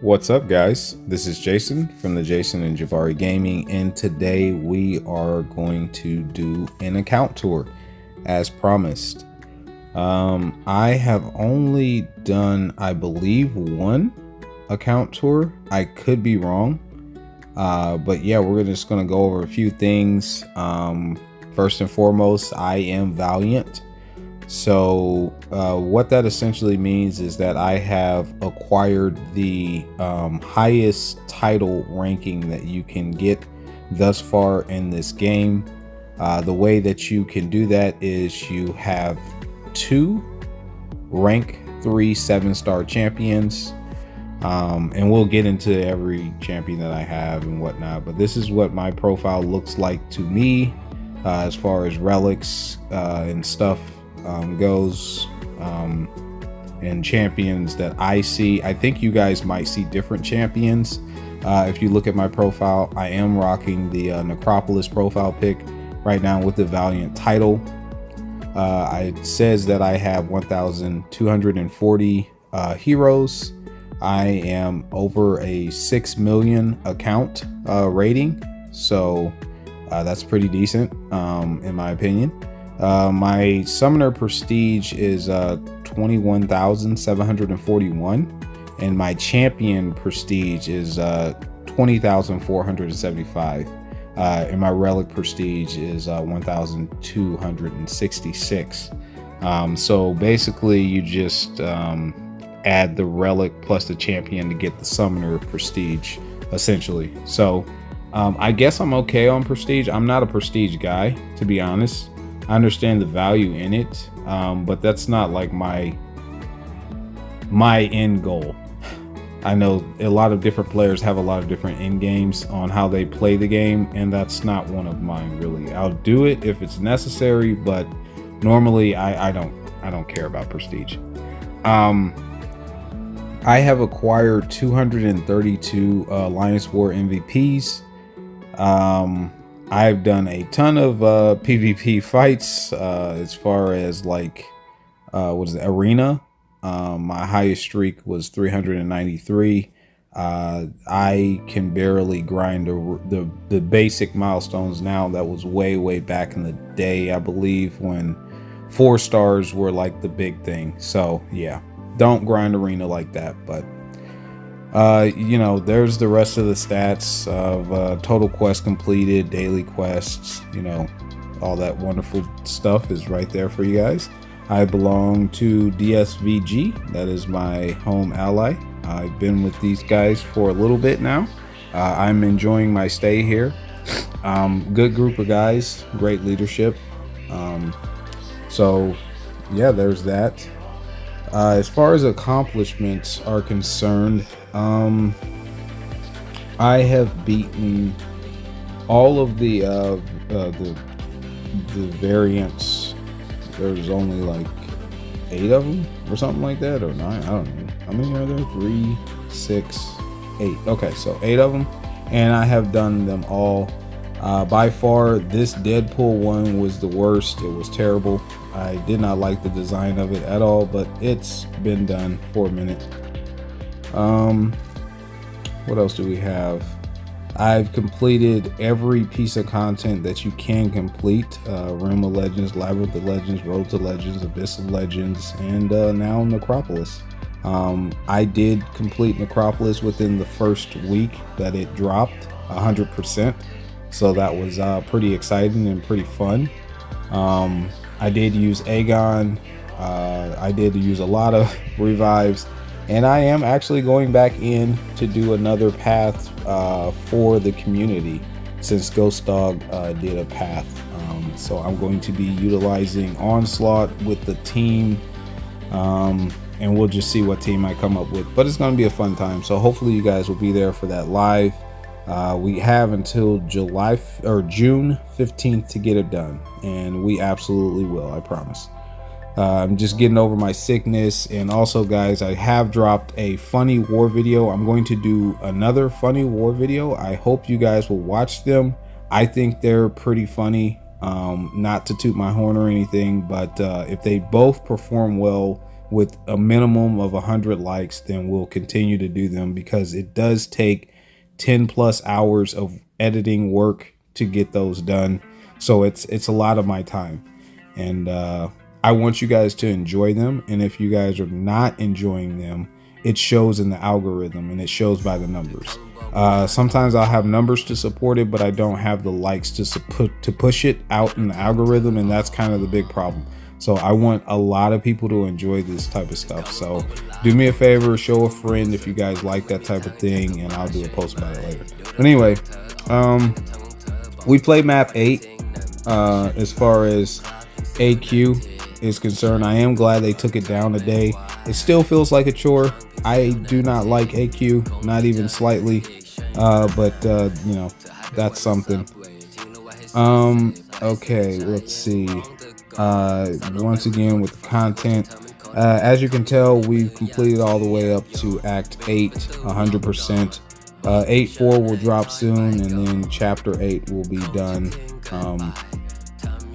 What's up, guys? This is Jason from the Jason&Jabari Gaming, and today we are going to do an account tour as promised. I have only done, I believe, one account tour. I could be wrong, but yeah, we're just going to go over a few things. First and foremost, I am Valiant. So what that essentially means is that I have acquired the highest title ranking that you can get thus far in this game. The way that you can do that is you have 2 rank 3 7-star champions, and we'll get into every champion that I have and whatnot, but this is what my profile looks like to me as far as relics and stuff goes, and champions that I see. I think you guys might see different champions. If you look at my profile, I am rocking the Necropolis profile pic right now with the Valiant title. It says that I have 1,240 heroes. I am over a 6 million account rating, so that's pretty decent in my opinion. My summoner prestige is 21,741, and my champion prestige is 20,475, and my relic prestige is 1,266. So basically you just add the relic plus the champion to get the summoner prestige essentially. So I guess I'm okay on prestige. I'm not a prestige guy, to be honest. I understand the value in it, but that's not like my end goal. I know a lot of different players have a lot of different end games on how they play the game, and that's not one of mine really. I'll do it if it's necessary, but normally I don't care about prestige. I have acquired 232 Alliance War MVPs. I've done a ton of PvP fights as far as like what is it, arena. My highest streak was 393. I can barely grind the basic milestones now. That was way back in the day, I believe, when 4 stars were like the big thing. So yeah, don't grind arena like that. But you know, there's the rest of the stats of total quest completed, daily quests, you know, all that wonderful stuff is right there for you guys. I belong to DSVG. That is my home ally. I've been with these guys for a little bit now. I'm enjoying my stay here. Good group of guys, great leadership. So yeah, there's that. As far as accomplishments are concerned, I have beaten all of the variants. There's only like 8 of them or something like that, or 9. I don't know. How many are there? 3, 6, 8. Okay, so 8 of them, and I have done them all. By far, this Deadpool one was the worst. It was terrible. I did not like the design of it at all, but it's been done for a minute. What else do we have? I've completed every piece of content that you can complete. Realm of Legends, Labyrinth of Legends, Road to Legends, Abyss of Legends, and now Necropolis. I did complete Necropolis within the first week that it dropped 100%. So that was pretty exciting and pretty fun. I did use Aegon. I did use a lot of revives, and I am actually going back in to do another path for the community, since Ghost Dog did a path. So I'm going to be utilizing Onslaught with the team, and we'll just see what team I come up with, but it's going to be a fun time. So hopefully you guys will be there for that live. We have until June 15th to get it done, and we absolutely will, I promise. I'm just getting over my sickness. And also, guys, I have dropped a funny war video. I'm going to do another funny war video. I hope you guys will watch them. I think they're pretty funny. Not to toot my horn or anything, but if they both perform well, with a minimum of 100 likes, then we'll continue to do them, because it does take 10 plus hours of editing work to get those done. So it's a lot of my time, and I want you guys to enjoy them. And if you guys are not enjoying them, it shows in the algorithm, and it shows by the numbers. Sometimes I'll have numbers to support it, but I don't have the likes to push it out in the algorithm, and that's kind of the big problem. So I want a lot of people to enjoy this type of stuff. So do me a favor, show a friend if you guys like that type of thing, and I'll do a post about it later. But anyway, we play map 8. As far as AQ is concerned, I am glad they took it down today. It still feels like a chore. I do not like AQ, not even slightly, but you know, that's something. Okay, let's see. Once again with the content, as you can tell, we've completed all the way up to Act 8, 100%. 8.4 will drop soon, and then Chapter 8 will be done.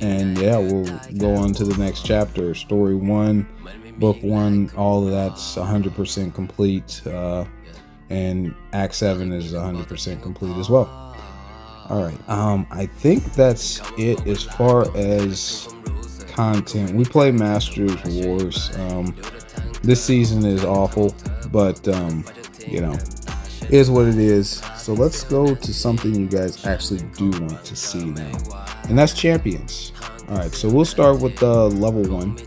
And yeah, we'll go on to the next chapter. Story 1, Book 1, all of that's 100% complete. And Act 7 is 100% complete as well. All right. I think that's it as far as content. We play Masters Wars. This season is awful, but you know, is what it is. So let's go to something you guys actually do want to see now, and that's champions. All right, so we'll start with level 1.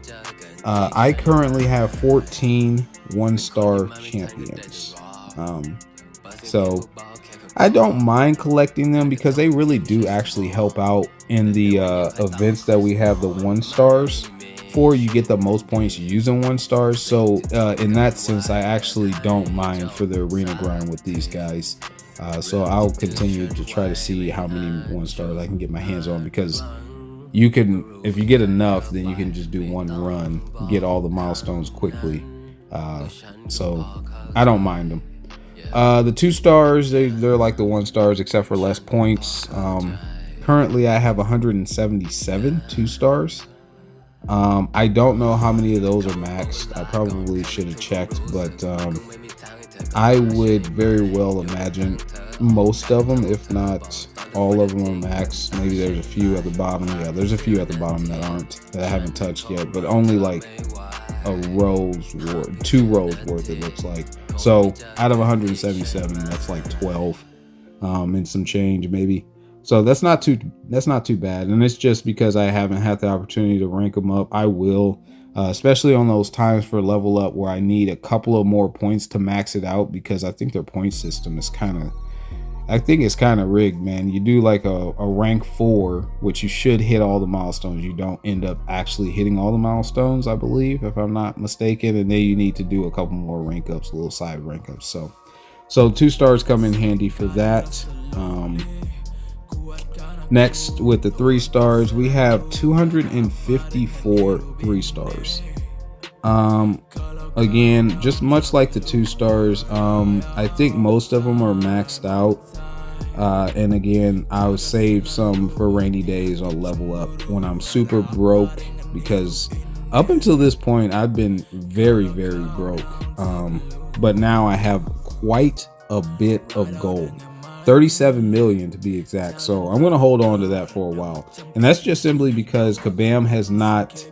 I currently have 14 1-star champions. So I don't mind collecting them, because they really do actually help out in the events that we have the 1-stars for. You get the most points using 1-stars. So in that sense, I actually don't mind for the arena grind with these guys. So I'll continue to try to see how many 1-stars I can get my hands on, because you can, if you get enough, then you can just do one run, get all the milestones quickly. So I don't mind them. The 2-stars, they're like the 1-stars except for less points. Currently I have 177 2-stars. I don't know how many of those are maxed. I probably should have checked, but I would very well imagine most of them, if not all of them, are maxed. Maybe there's a few at the bottom. Yeah, there's a few at the bottom that I haven't touched yet, but only like a row's worth, 2 rows worth, it looks like. So out of 177, that's like 12 and some change maybe. So that's not too bad, and it's just because I haven't had the opportunity to rank them up. I will, especially on those times for level up where I need a couple of more points to max it out, because I think their point system is kind of rigged, man. You do like a rank 4, which you should hit all the milestones. You don't end up actually hitting all the milestones, I believe, if I'm not mistaken, and then you need to do a couple more rank ups, little side rank ups. So 2-stars come in handy for that. Next, with the 3-stars, we have 254 3-stars. Again, just much like the 2-stars, I think most of them are maxed out. And again, I'll save some for rainy days on level up when I'm super broke, because up until this point I've been very, very broke. But now I have quite a bit of gold. 37 million to be exact. So I'm going to hold on to that for a while. And that's just simply because Kabam has not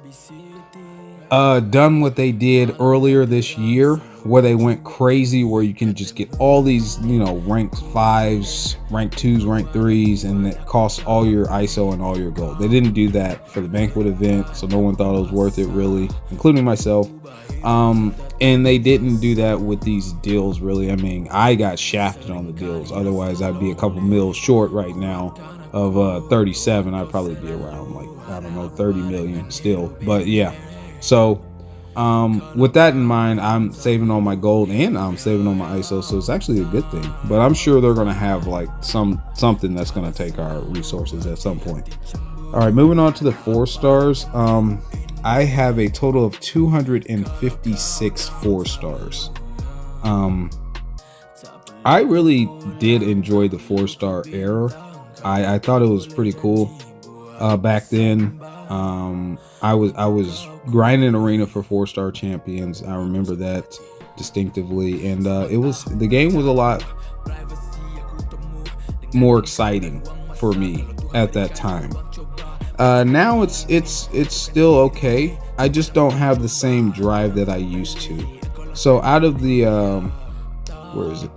done what they did earlier this year, where they went crazy, where you can just get all these, you know, rank 5s, rank 2s, rank 3s, and it costs all your ISO and all your gold. They didn't do that for the banquet event, so no one thought it was worth it, really, including myself. And they didn't do that with these deals, really. I mean, I got shafted on the deals. Otherwise, I'd be a couple mils short right now of 37. I'd probably be around, like, I don't know, 30 million still. But yeah, so with that in mind, I'm saving on my gold and I'm saving on my ISO, so it's actually a good thing. But I'm sure they're going to have like something that's going to take our resources at some point. All right, moving on to the 4-stars. I have a total of 256 4-stars. I really did enjoy the 4-star era. I thought it was pretty cool back then. I was grinding arena for 4-star champions. I remember that distinctively, and the game was a lot more exciting for me at that time. Now it's still okay. I just don't have the same drive that I used to. So out of the where is it?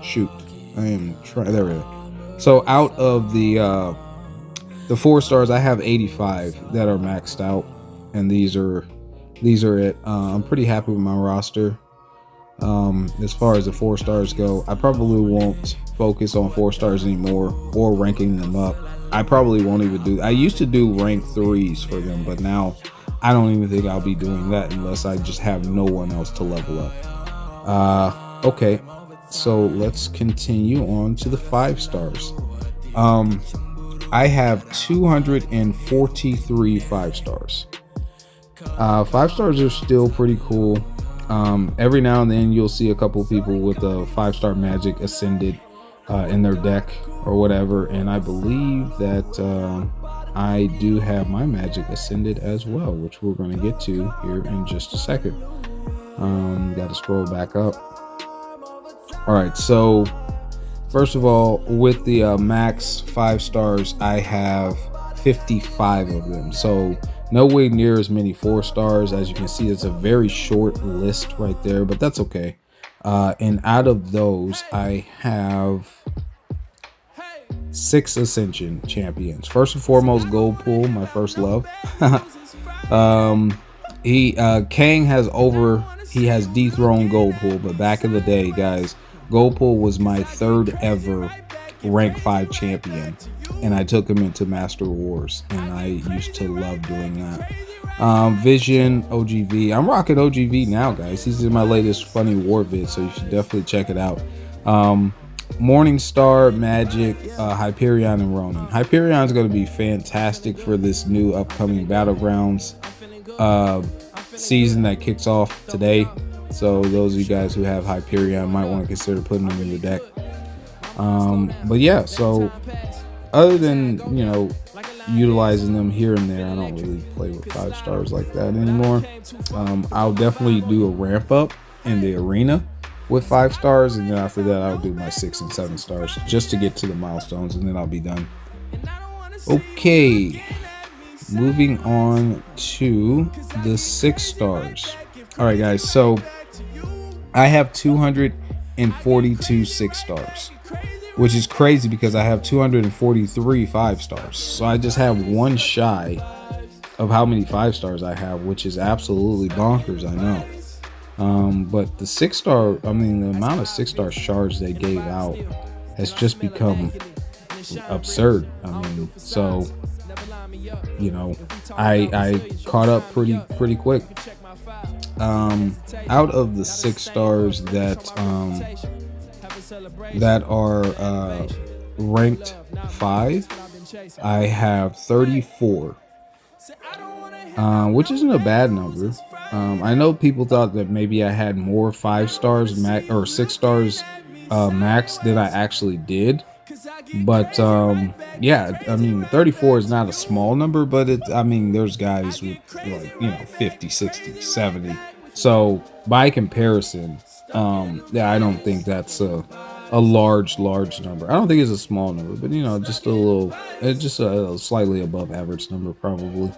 Shoot, I am trying. There we go. So out of the 4-stars, I have 85 that are maxed out, and these are it. I'm pretty happy with my roster. As far as the 4-stars go, I probably won't focus on 4-stars anymore or ranking them up. I probably won't even do. I used to do rank 3s for them, but now I don't even think I'll be doing that unless I just have no one else to level up. Okay, so let's continue on to the 5-stars. I have 243 5-stars. 5-stars are still pretty cool. Every now and then you'll see a couple people with a 5-star magic ascended in their deck or whatever, and I believe that I do have my magic ascended as well, which we're going to get to here in just a second. Got to scroll back up. All right, so first of all, with the max 5-stars, I have 55 of them. So nowhere near as many 4-stars. As you can see, it's a very short list right there, but that's okay. And out of those, I have 6 Ascension champions. First and foremost, Gold Pool, my first love. Kang has dethroned Gold Pool, but back in the day, guys, Gold Pool was my 3rd ever rank 5 champion, and I took him into Master Wars, and I used to love doing that. Vision, OGV. I'm rocking OGV now, guys. He's in my latest funny war vid, so you should definitely check it out. Morningstar, Magic, Hyperion, and Ronin. Hyperion is going to be fantastic for this new upcoming Battlegrounds season that kicks off today. So those of you guys who have Hyperion might want to consider putting them in your deck. But yeah, so other than, utilizing them here and there, I don't really play with 5-stars like that anymore. I'll definitely do a ramp up in the arena with 5-stars, and then after that I'll do my 6 and 7 stars just to get to the milestones, and then I'll be done. Okay, moving on to the 6-stars. All right, guys, so I have 242 6-stars, which is crazy because I have 243 5-stars. So I just have one shy of how many 5-stars I have, which is absolutely bonkers, I know. But the 6-star, the amount of 6-star shards they gave out has just become absurd. So I caught up pretty quick. Out of the 6-stars that are ranked 5, I have 34, which isn't a bad number. I know people thought that maybe I had more 5-stars max or 6-stars max than I actually did, but yeah, 34 is not a small number, but there's guys with 50, 60, 70. So by comparison, yeah, I don't think that's a large number. I don't think it's a small number, but just a slightly above average number probably.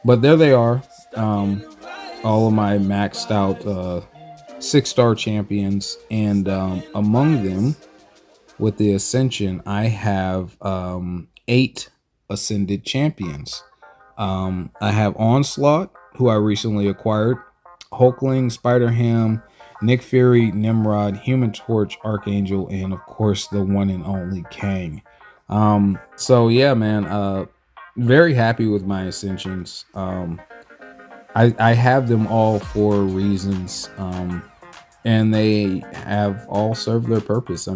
But there they are, all of my maxed out 6-star champions, and among them with the Ascension, I have 8 ascended champions. I have Onslaught, who I recently acquired, Hulkling, Spider-Ham, Nick Fury, Nimrod, Human Torch, Archangel, and of course the one and only Kang. So yeah, man, very happy with my Ascensions. I have them all for reasons, and they have all served their purpose.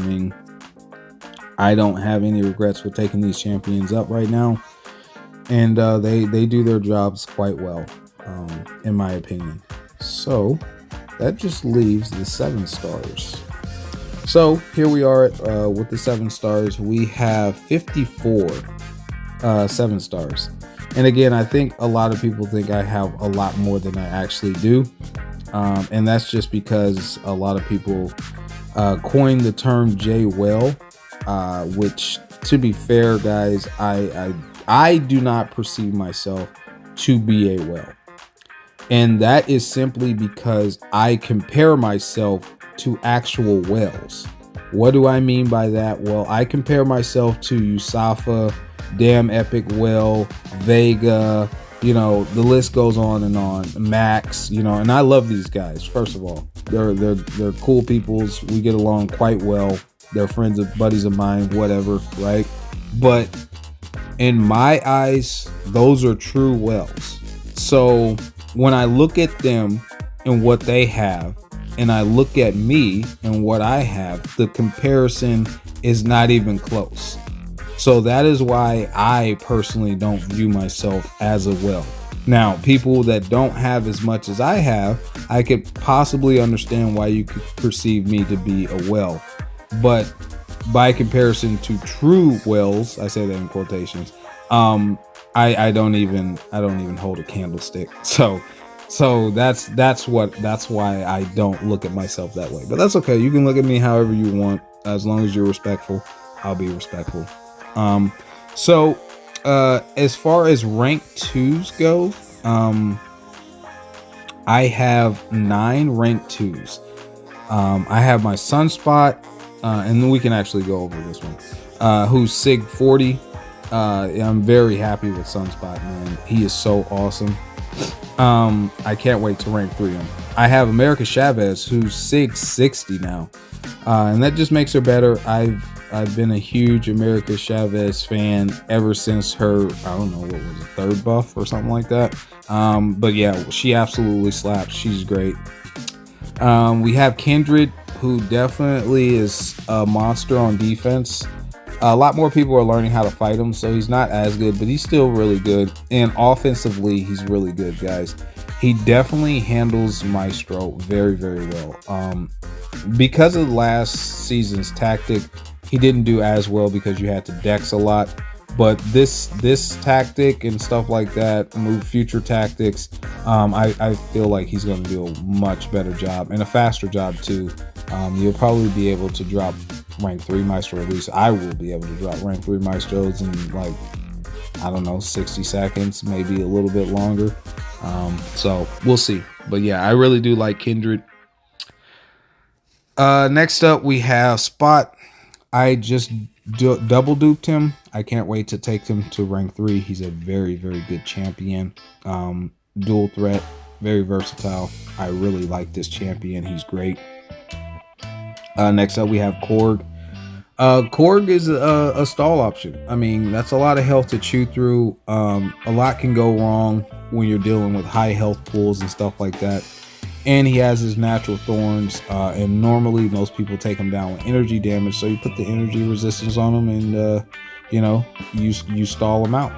I don't have any regrets with taking these champions up right now, and they do their jobs quite well, in my opinion. So that just leaves the 7-stars. So here we are with the 7-stars. We have 54 7-stars. And again, I think a lot of people think I have a lot more than I actually do. And that's just because a lot of people coined the term J well, which, to be fair, guys, I do not perceive myself to be a well. And that is simply because I compare myself to actual whales. What do I mean by that? Well, I compare myself to Usafa, Damn Epic Whale, Vega, the list goes on and on. Max, and I love these guys. First of all, they're cool peoples. We get along quite well. They're friends of buddies of mine, whatever, right? But in my eyes, those are true whales. So when I look at them and what they have, and I look at me and what I have, the comparison is not even close. So that is why I personally don't view myself as a whale. Now, people that don't have as much as I have, I could possibly understand why you could perceive me to be a whale. But by comparison to true whales, I say that in quotations, I don't even hold a candlestick. So that's why I don't look at myself that way. But that's okay. You can look at me however you want, as long as you're respectful. I'll be respectful. So as far as rank 2s go, I have 9 rank 2s. I have my Sunspot, and then we can actually go over this one, who's Sig 40. I'm very happy with Sunspot, man. He is so awesome. I can't wait to rank 3 him. I have America Chavez, who's Sig 60 now, and that just makes her better. I've been a huge America Chavez fan ever since her, I don't know, what was it, 3rd buff or something like that. But yeah, she absolutely slaps. She's great. We have Kindred, who definitely is a monster on defense. A lot more people are learning how to fight him, so he's not as good, but he's still really good. And offensively, he's really good, guys. He definitely handles Maestro very, very well. Because of last season's tactic, he didn't do as well because you had to dex a lot. But this tactic and stuff like that, move future tactics, I feel like he's going to do a much better job and a faster job too. You'll probably be able to drop rank 3 Maestro, at least I will be able to drop rank 3 Maestros in, like, I don't know, 60 seconds, maybe a little bit longer. So we'll see. But yeah, I really do like Kindred. Next up, we have Spot. I just double duped him. I can't wait to take him to rank 3. He's a very, very good champion. Dual threat, very versatile. I really like this champion. He's great. Next up, we have Korg. Korg is a stall option. I mean, that's a lot of health to chew through. A lot can go wrong when you're dealing with high health pools and stuff like that. And he has his natural thorns, and normally most people take him down with energy damage. So you put the energy resistance on him, and you stall him out.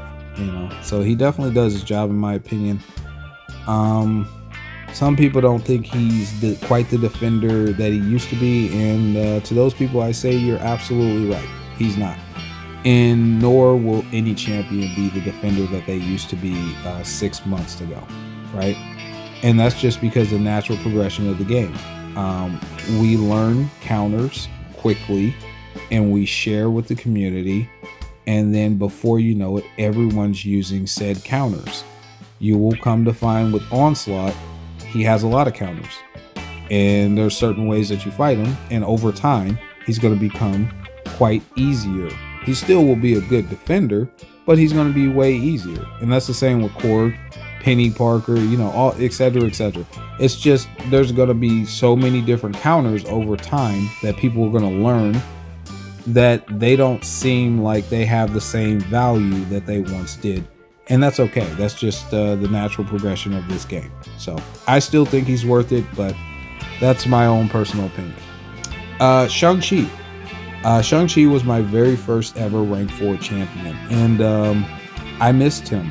So he definitely does his job, in my opinion. Some people don't think he's quite the defender that he used to be, and to those people, I say you're absolutely right. He's not, and nor will any champion be the defender that they used to be 6 months ago, right? And that's just because of the natural progression of the game. We learn counters quickly, and we share with the community, and then before you know it, everyone's using said counters. You will come to find with Onslaught, he has a lot of counters, and there's certain ways that you fight him, and over time he's going to become quite easier. He still will be a good defender, but he's going to be way easier. And that's the same with Korg, Penny Parker, all etc. It's just there's going to be so many different counters over time that people are going to learn that they don't seem like they have the same value that they once did. And that's okay. That's just the natural progression of this game. So I still think he's worth it, but that's my own personal opinion. Shang-Chi. Shang-Chi was my very first ever rank 4 champion, and I missed him.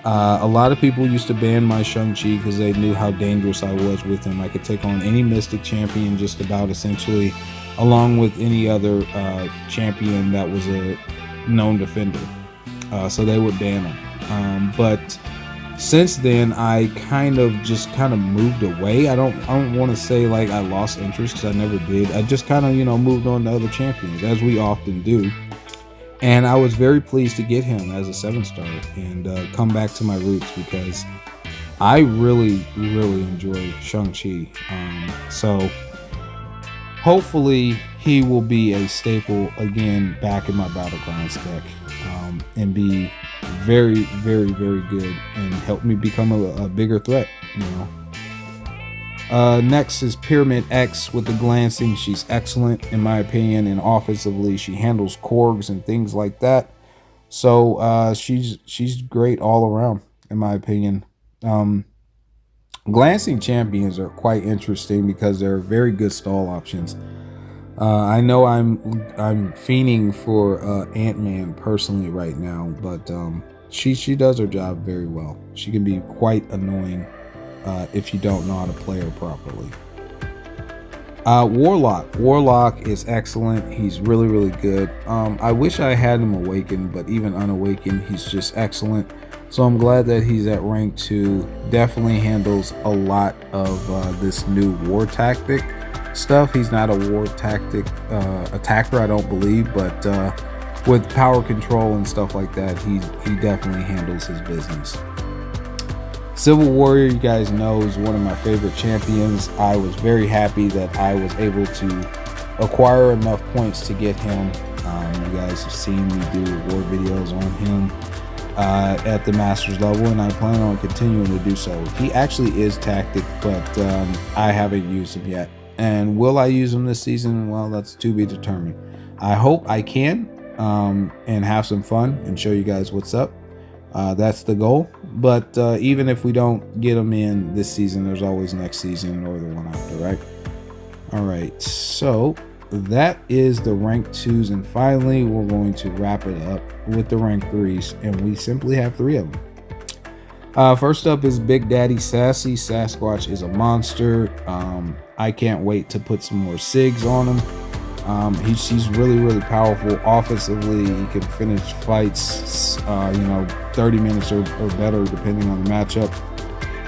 A lot of people used to ban my Shang-Chi because they knew how dangerous I was with him. I could take on any Mystic champion just about, essentially, along with any other champion that was a known defender. So they would ban him. But since then, I kind of moved away. I don't want to say like I lost interest, because I never did. I just kind of moved on to other champions, as we often do. And I was very pleased to get him as a 7-star and come back to my roots, because I really enjoy Shang-Chi. So hopefully he will be a staple again back in my Battlegrounds deck, and be very good and help me become a bigger threat. Next is Pyramid X with the glancing. She's excellent in my opinion, and offensively she handles Korgs and things like that. So she's great all around in my opinion. Glancing champions are quite interesting because they're very good stall options. I know I'm fiending for Ant-Man personally right now, but she does her job very well. She can be quite annoying if you don't know how to play her properly. Warlock is excellent. He's really good. I wish I had him awakened, but even unawakened, he's just excellent. So I'm glad that he's at rank 2. Definitely handles a lot of this new war tactic stuff. He's not a war tactic attacker, I don't believe, but with power control and stuff like that, he definitely handles his business. Civil Warrior, you guys know, is one of my favorite champions. I was very happy that I was able to acquire enough points to get him. You guys have seen me do war videos on him at the Masters level, and I plan on continuing to do so. He actually is tactic, but I haven't used him yet. And will I use him this season? Well, that's to be determined. I hope I can and have some fun and show you guys what's up. That's the goal. But even if we don't get them in this season, there's always next season or the one after, right? All right, so that is the rank 2s, and finally we're going to wrap it up with the rank 3s, and we simply have 3 of them. First up is Big Daddy Sassy. Sasquatch is a monster. I can't wait to put some more SIGs on him. He's really powerful. Offensively, he can finish fights 30 minutes or better depending on the matchup.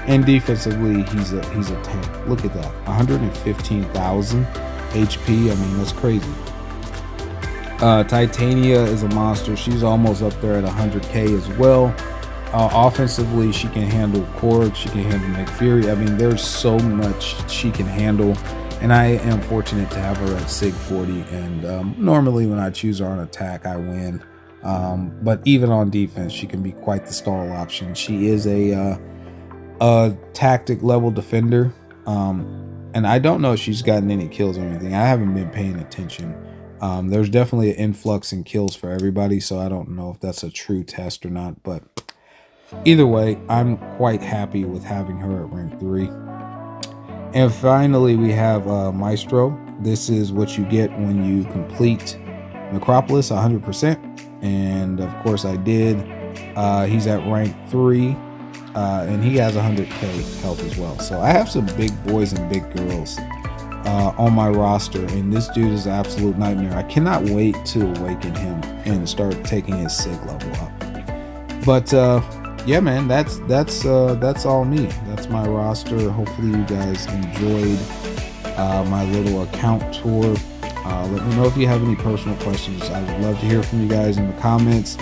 And defensively, he's a tank. Look at that, 115,000 HP. I mean, that's crazy. Titania is a monster. She's almost up there at 100k as well. Offensively, she can handle Korg, she can handle Nick Fury. I mean, there's so much she can handle, and I am fortunate to have her at SIG 40. And normally when I choose her on attack, I win. But even on defense, she can be quite the stall option. She is a tactic level defender, and I don't know if she's gotten any kills or anything. I haven't been paying attention. There's definitely an influx in kills for everybody, so I don't know if that's a true test or not, but either way, I'm quite happy with having her at rank 3. And finally, we have Maestro. This is what you get when you complete Necropolis 100%, and of course I did. He's at rank 3, and he has 100k health as well. So I have some big boys and big girls on my roster, and this dude is an absolute nightmare. I cannot wait to awaken him and start taking his SIG level up. But yeah, man, that's all me. That's my roster. Hopefully you guys enjoyed my little account tour. Let me know if you have any personal questions. I would love to hear from you guys in the comments,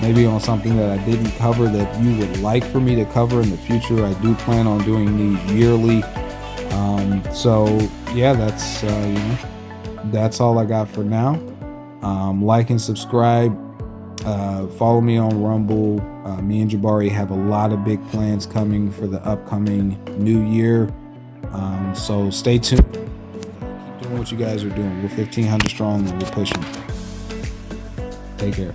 maybe on something that I didn't cover that you would like for me to cover in the future. I do plan on doing these yearly. So yeah, that's all I got for now. Like and subscribe. Follow me on Rumble. Me and Jabari have a lot of big plans coming for the upcoming new year. So stay tuned. Keep doing what you guys are doing. We're 1,500 strong and we're pushing. Take care.